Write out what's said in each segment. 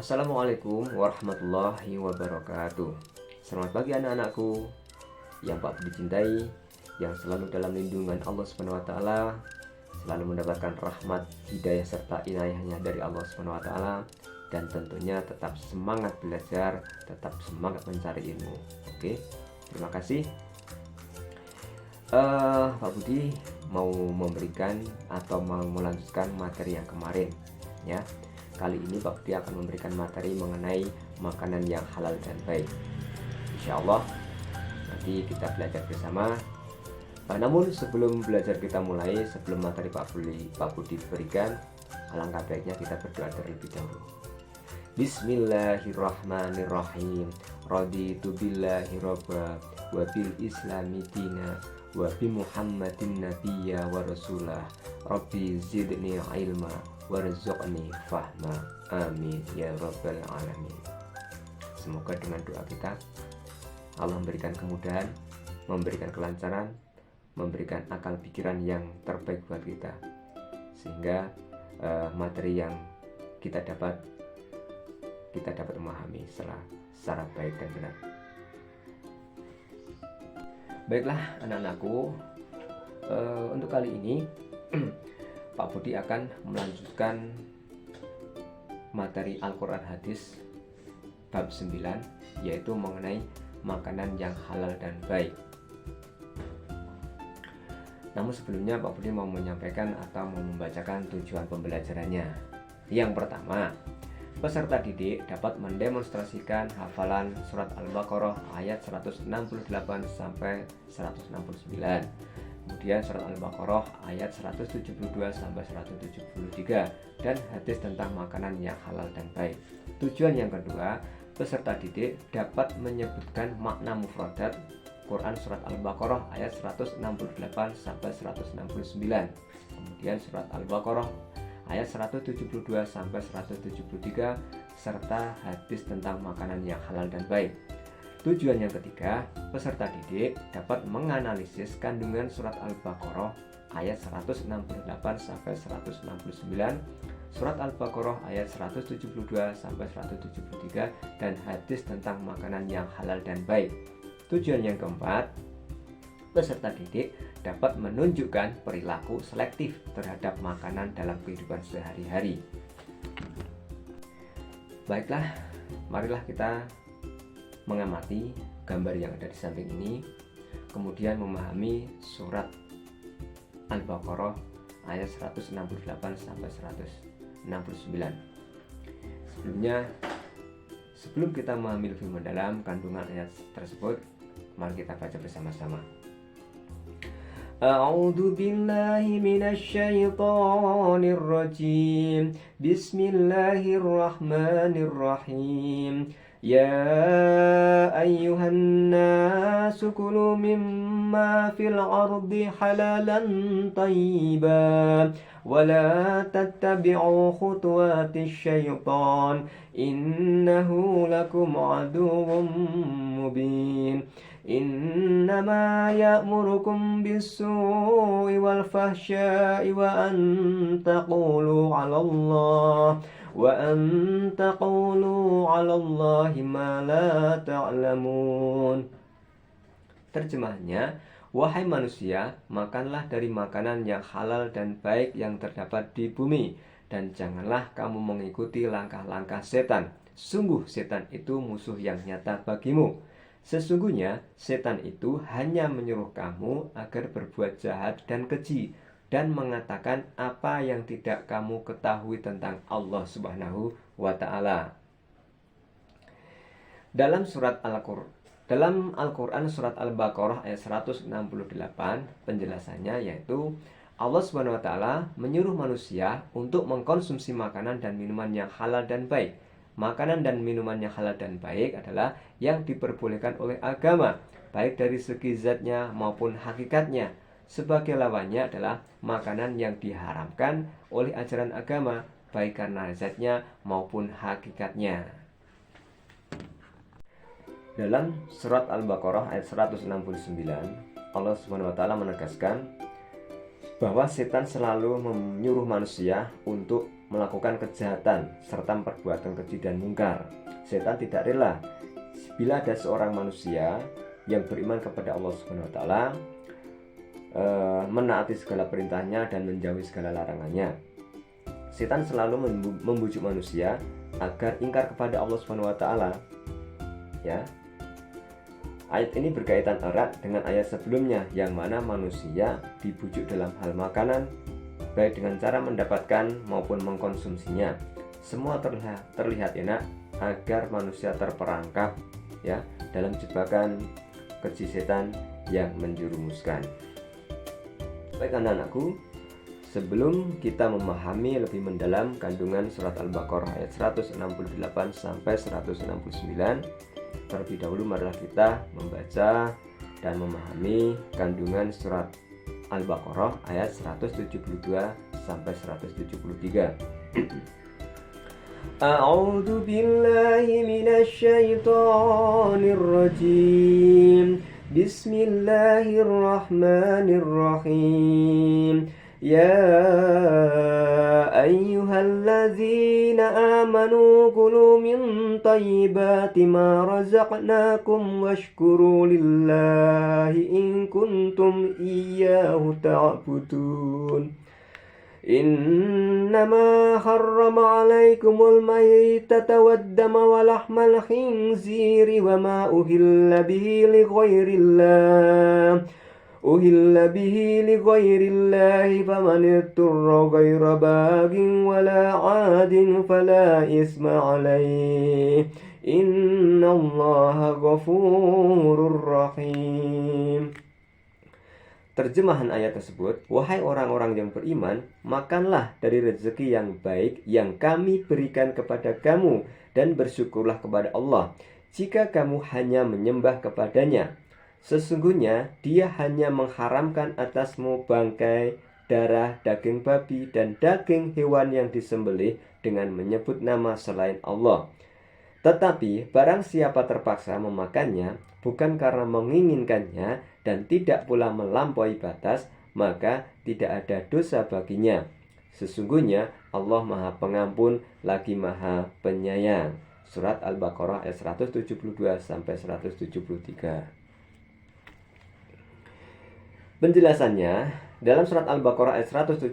Assalamualaikum warahmatullahi wabarakatuh. Selamat pagi anak-anakku yang Pak Budi cintai, yang selalu dalam lindungan Allah Subhanahu wa taala, selalu mendapatkan rahmat, hidayah serta inayahnya dari Allah Subhanahu wa taala, dan tentunya tetap semangat belajar, tetap semangat mencari ilmu. Oke. Terima kasih. Pak Budi mau memberikan atau mau melanjutkan materi yang kemarin ya. Kali ini Pak Budi akan memberikan materi mengenai makanan yang halal dan baik. Insya Allah nanti kita belajar bersama. Namun sebelum belajar kita mulai, sebelum materi Pak Budi berikan, alangkah baiknya kita berdoa terlebih dahulu. Bismillahirrahmanirrahim. Raditu billahi robba wa bil islami dina wa bi Muhammadin nabiyya wa rasulah. Rabbi zidni ilma warzuqni fahma. Amin ya rabbal alamin. Semoga dengan doa kita Allah memberikan kemudahan, memberikan kelancaran, memberikan akal pikiran yang terbaik buat kita, sehingga materi yang kita dapat memahami secara baik dan benar. Baiklah anak-anakku, untuk kali ini Pak Budi akan melanjutkan materi Al-Quran Hadis bab 9, yaitu mengenai makanan yang halal dan baik. Namun sebelumnya Pak Budi mau menyampaikan atau mau membacakan tujuan pembelajarannya. Yang pertama, peserta didik dapat mendemonstrasikan hafalan surat Al-Baqarah ayat 168 sampai 169. Kemudian surat Al-Baqarah ayat 172 sampai 173 dan hadis tentang makanan yang halal dan baik. Tujuan yang kedua, peserta didik dapat menyebutkan makna mufradat Quran surat Al-Baqarah ayat 168 sampai 169. Kemudian surat Al-Baqarah ayat 172 sampai 173 serta hadis tentang makanan yang halal dan baik. Tujuan yang ketiga, peserta didik dapat menganalisis kandungan surat Al-Baqarah ayat 168 sampai 169, surat Al-Baqarah ayat 172 sampai 173 dan hadis tentang makanan yang halal dan baik. Tujuan yang keempat, peserta didik dapat menunjukkan perilaku selektif terhadap makanan dalam kehidupan sehari-hari. Baiklah, marilah kita mengamati gambar yang ada di samping ini, kemudian memahami surat Al-Baqarah ayat 168 sampai 169. Sebelum kita memahami lebih mendalam kandungan ayat tersebut, mari kita baca bersama-sama. A'udzu billahi minasyaitonir rajim. Bismillahirrahmanirrahim. Ya ayyuhan nasu kulu mimma fil ardi halalan tayyiban wa la tattabi'u khutuwatis syaitan innahu lakum aduwwum mubin. Innama ya'murukum bis-su'i wal fahsya'i wa an taqulu 'ala Allahi ma la ta'lamun. Terjemahannya, wahai manusia, makanlah dari makanan yang halal dan baik yang terdapat di bumi, dan janganlah kamu mengikuti langkah-langkah setan. Sungguh setan itu musuh yang nyata bagimu. Sesungguhnya setan itu hanya menyuruh kamu agar berbuat jahat dan keji dan mengatakan apa yang tidak kamu ketahui tentang Allah Subhanahu wa taala. Dalam Al-Quran surat Al-Baqarah ayat 168, penjelasannya yaitu Allah Subhanahu wa taala menyuruh manusia untuk mengkonsumsi makanan dan minuman yang halal dan baik. Makanan dan minuman yang halal dan baik adalah yang diperbolehkan oleh agama, baik dari segi zatnya maupun hakikatnya. Sebagai lawannya adalah makanan yang diharamkan oleh ajaran agama, baik karena zatnya maupun hakikatnya. Dalam surat Al-Baqarah ayat 169, Allah Subhanahu wa taala menegaskan bahwa setan selalu menyuruh manusia untuk melakukan kejahatan serta perbuatan keji dan mungkar. Setan tidak rela bila ada seorang manusia yang beriman kepada Allah Subhanahu wa taala, menaati segala perintahnya dan menjauhi segala larangannya. Setan selalu membujuk manusia agar ingkar kepada Allah Subhanahu wa taala. Ya. Ayat ini berkaitan erat dengan ayat sebelumnya yang mana manusia dibujuk dalam hal makanan, baik dengan cara mendapatkan maupun mengkonsumsinya. Semua terlihat enak agar manusia terperangkap ya dalam jebakan keji setan yang menjerumuskan. Baik anak-anakku, sebelum kita memahami lebih mendalam kandungan surat Al-Baqarah ayat 168 sampai 169, terlebih dahulu marilah kita membaca dan memahami kandungan surat Al-Baqarah ayat 172 sampai 173. A'udzu billahi minasy syaithanir rajim. Bismillahirrahmanirrahim. Ya ayyuhalladzina amanu kulu min thayyibati ma razaqnakum washkuru lillahi in kuntum iyyahu ta'budun. Innama harrama alaikumul maytata waddama wa lahmal khinziri wa ma uhilla bihi li ghairillahi faman itturra ghaira bagin wala 'adin fala isma alaihi innallaha ghafurur rahim. Terjemahan ayat tersebut, wahai orang-orang yang beriman, makanlah dari rezeki yang baik yang kami berikan kepada kamu dan bersyukurlah kepada Allah jika kamu hanya menyembah kepadanya. Sesungguhnya dia hanya mengharamkan atasmu bangkai, darah, daging babi, dan daging hewan yang disembelih dengan menyebut nama selain Allah. Tetapi barang siapa terpaksa memakannya bukan karena menginginkannya dan tidak pula melampaui batas, maka tidak ada dosa baginya. Sesungguhnya Allah Maha Pengampun lagi Maha Penyayang. Surat Al-Baqarah ayat 172 sampai 173. Penjelasannya, dalam surat Al-Baqarah ayat 172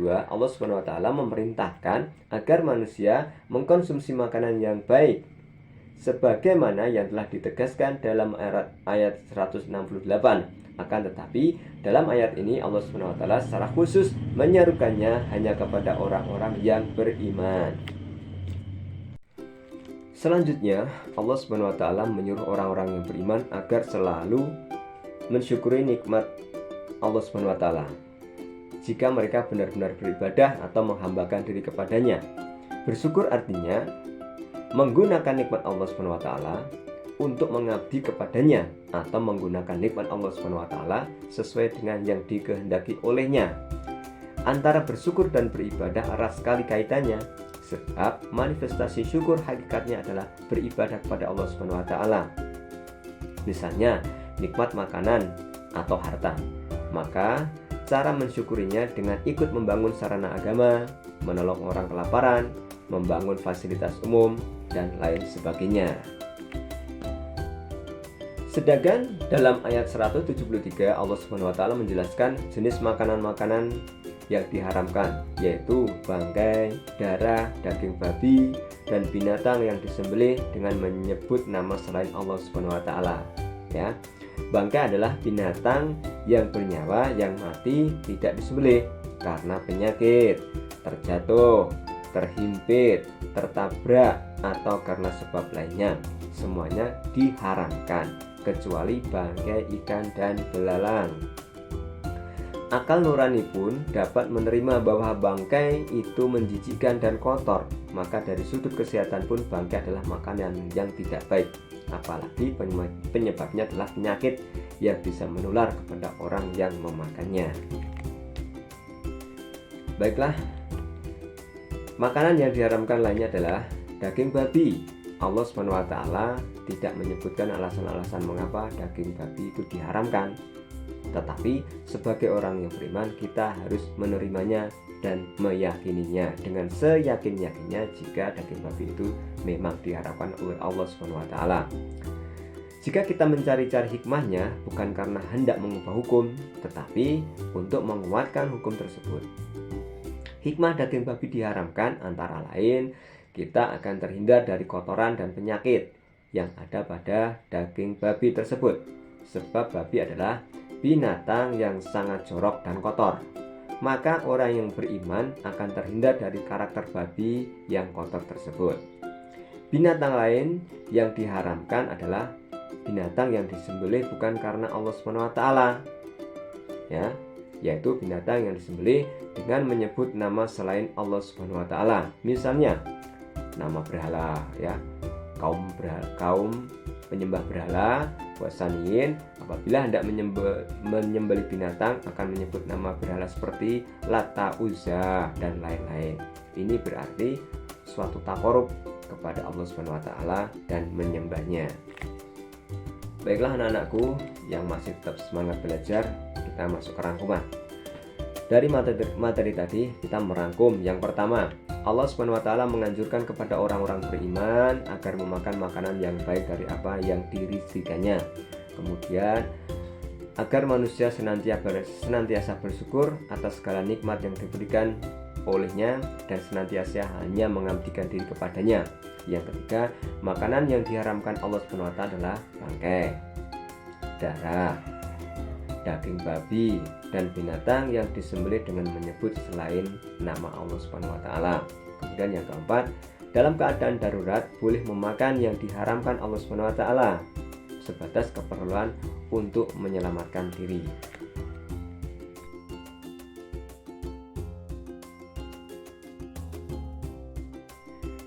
Allah Subhanahu wa taala memerintahkan agar manusia mengkonsumsi makanan yang baik sebagaimana yang telah ditegaskan dalam ayat 168. Akan tetapi dalam ayat ini Allah Subhanahu wa taala secara khusus menyerukannya hanya kepada orang-orang yang beriman. Selanjutnya Allah Subhanahu wa taala menyuruh orang-orang yang beriman agar selalu mensyukuri nikmat Allah Subhanahu wa taala jika mereka benar-benar beribadah atau menghambakan diri kepadanya. Bersyukur artinya menggunakan nikmat Allah Subhanahu wa taala untuk mengabdi kepadanya atau menggunakan nikmat Allah Subhanahu wa taala sesuai dengan yang dikehendaki olehnya. Antara bersyukur dan beribadah erat sekali kaitannya, sebab manifestasi syukur hakikatnya adalah beribadah kepada Allah Subhanahu wa taala. Misalnya, nikmat makanan atau harta, maka cara mensyukurinya dengan ikut membangun sarana agama, menolong orang kelaparan, membangun fasilitas umum, dan lain sebagainya. Sedangkan dalam ayat 173 Allah Subhanahu wa taala menjelaskan jenis makanan-makanan yang diharamkan, yaitu bangkai, darah, daging babi, dan binatang yang disembelih dengan menyebut nama selain Allah Subhanahu wa taala. Ya. Bangkai adalah binatang yang bernyawa yang mati tidak disembelih karena penyakit, terjatuh, terhimpit, tertabrak, atau karena sebab lainnya. Semuanya diharamkan kecuali bangkai ikan dan belalang. Akal nurani pun dapat menerima bahwa bangkai itu menjijikkan dan kotor, maka dari sudut kesehatan pun bangkai adalah makanan yang tidak baik, apalagi penyebabnya adalah penyakit yang bisa menular kepada orang yang memakannya. Baiklah, makanan yang diharamkan lainnya adalah daging babi. Allah SWT tidak menyebutkan alasan-alasan mengapa daging babi itu diharamkan. Tetapi sebagai orang yang beriman, kita harus menerimanya dan meyakininya dengan seyakin-yakinnya jika daging babi itu memang diharapkan oleh Allah SWT. Jika kita mencari-cari hikmahnya bukan karena hendak mengubah hukum, tetapi untuk menguatkan hukum tersebut. Hikmah daging babi diharamkan antara lain kita akan terhindar dari kotoran dan penyakit yang ada pada daging babi tersebut. Sebab babi adalah binatang yang sangat jorok dan kotor. Maka orang yang beriman akan terhindar dari karakter babi yang kotor tersebut. Binatang lain yang diharamkan adalah binatang yang disembelih bukan karena Allah SWT, ya, yaitu binatang yang disembelih dengan menyebut nama selain Allah SWT. Misalnya nama berhala, ya, kaum penyembah berhala, wasaniyin, apabila hendak menyembelih binatang akan menyebut nama berhala seperti Lata, Uzza dan lain-lain. Ini berarti suatu takarub kepada Allah SWT dan menyembahnya. Baiklah anak-anakku yang masih tetap semangat belajar, kita masuk ke rangkuman. Dari materi tadi kita merangkum. Yang pertama, Allah SWT menganjurkan kepada orang-orang beriman agar memakan makanan yang baik dari apa yang dirizkikannya. Kemudian agar manusia senantiasa bersyukur atas segala nikmat yang diberikan olehnya dan senantiasa hanya mengabdikan diri kepadanya. Yang ketiga, makanan yang diharamkan Allah SWT adalah bangkai, darah, daging babi, dan binatang yang disembelih dengan menyebut selain nama Allah SWT. Kemudian yang keempat, dalam keadaan darurat boleh memakan yang diharamkan Allah SWT sebatas keperluan untuk menyelamatkan diri.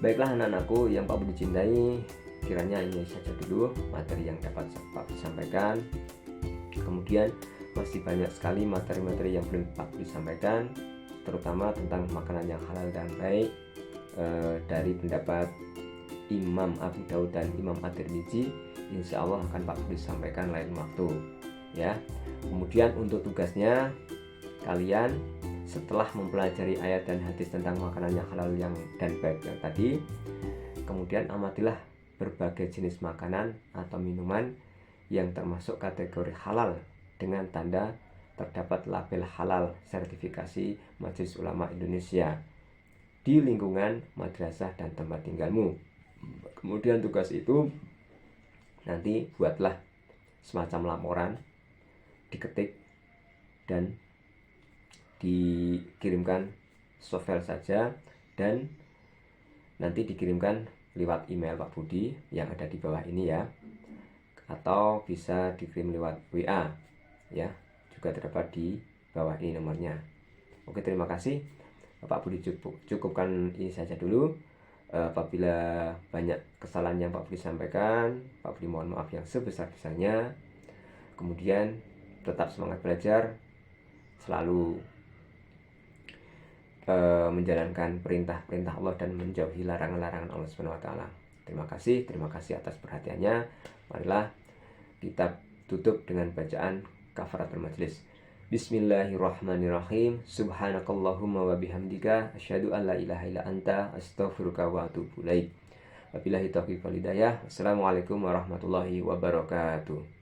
Baiklah anak-anakku yang Pak Budi cintai, kiranya ini saja dulu materi yang dapat Pak Budi sampaikan. Kemudian masih banyak sekali materi-materi yang belum Pak Budi sampaikan, terutama tentang makanan yang halal dan baik dari pendapat Imam Abu Daud dan Imam At-Tirmidzi. Insya Allah akan Pak Budi sampaikan lain waktu, ya. Kemudian untuk tugasnya, kalian setelah mempelajari ayat dan hadis tentang makanan yang halal dan baik yang tadi, kemudian amatilah berbagai jenis makanan atau minuman yang termasuk kategori halal dengan tanda terdapat label halal sertifikasi Majelis Ulama Indonesia di lingkungan madrasah dan tempat tinggalmu. Kemudian tugas itu nanti buatlah semacam laporan, diketik dan dikirimkan softfile saja, dan nanti dikirimkan lewat email Pak Budi yang ada di bawah ini, ya, atau bisa dikirim lewat WA, ya, juga terdapat di bawah ini nomornya. Oke, terima kasih Pak Budi, cukupkan ini saja dulu. Apabila banyak kesalahan yang Pak Budi sampaikan, Pak Budi mohon maaf yang sebesar-besarnya. Kemudian tetap semangat belajar, selalu menjalankan perintah-perintah Allah dan menjauhi larangan-larangan Allah SWT. Terima kasih atas perhatiannya. Marilah kita tutup dengan bacaan kafaratul majlis. Bismillahirrahmanirrahim. Subhanakallahumma wa bihamdika asyhadu an la ilaha illa anta astaghfiruka wa atubu ilaik. Wabillahi taufiq wal hidayah. Assalamualaikum warahmatullahi wabarakatuh.